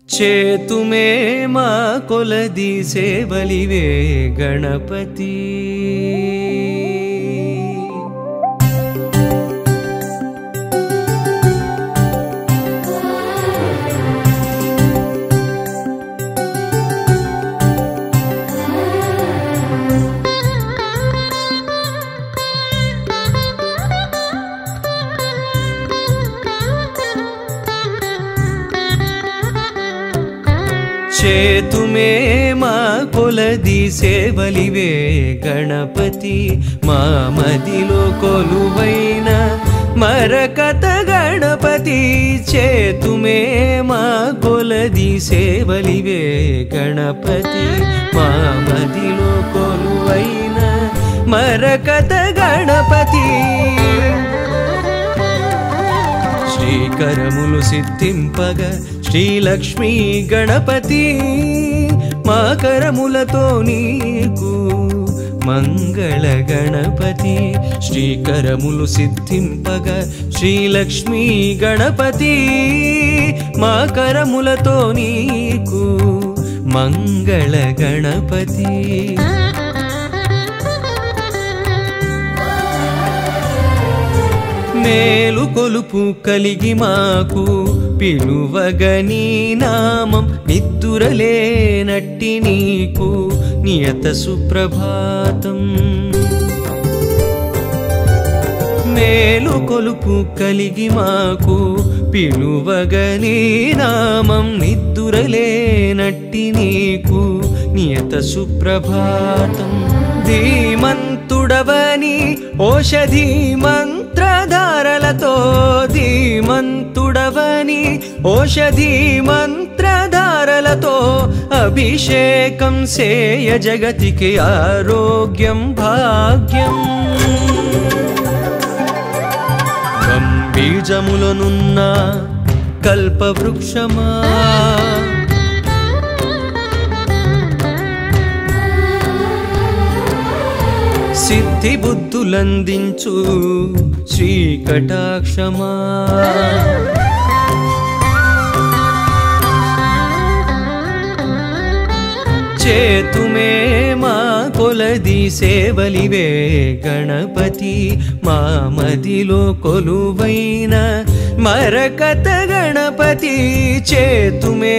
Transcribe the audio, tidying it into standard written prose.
చేతుమే మా కొలది సేవలివే గణపతి చేతుమే మా కొలది సేవలివే గణపతి మా మదిలో కొలువైన మరకత గణపతి చేతుమే మా కొలది సేవలివే గణపతి మా మదిలో కొలువైన మరకత గణపతి శ్రీకరములు సిద్ధింపగ శ్రీలక్ష్మీ గణపతి మా కరములతో నీకు మంగళ గణపతి శ్రీకరములు సిద్ధింపగ శ్రీలక్ష్మీ గణపతి మా కరములతో నీకు మంగళ గణపతి మేలు కొలుపు కలిగి మాకు పిలువగని నామం నిద్దురలేనట్టి నీకు నియత సుప్రభాతం మేలు కొలుపు కలిగి మాకు పిలువగని నామం నిద్దురలేనట్టి నీకు నియత సుప్రభాతం ధీమంతుడవని ఓషధి మంత్రధారలతో ధీమంతుడవని ఓషధి మంత్రధారలతో అభిషేకం సేయ జగతికి ఆరోగ్యం భాగ్యం బీజములనున్న కల్పవృక్షమా సిద్ధి బుద్ధులందించు శ్రీకటాక్షమా చేతుమే మా కొలది సేవలివే గణపతి మా మదిలో కొలువైన మరకత గణపతి చేతుమే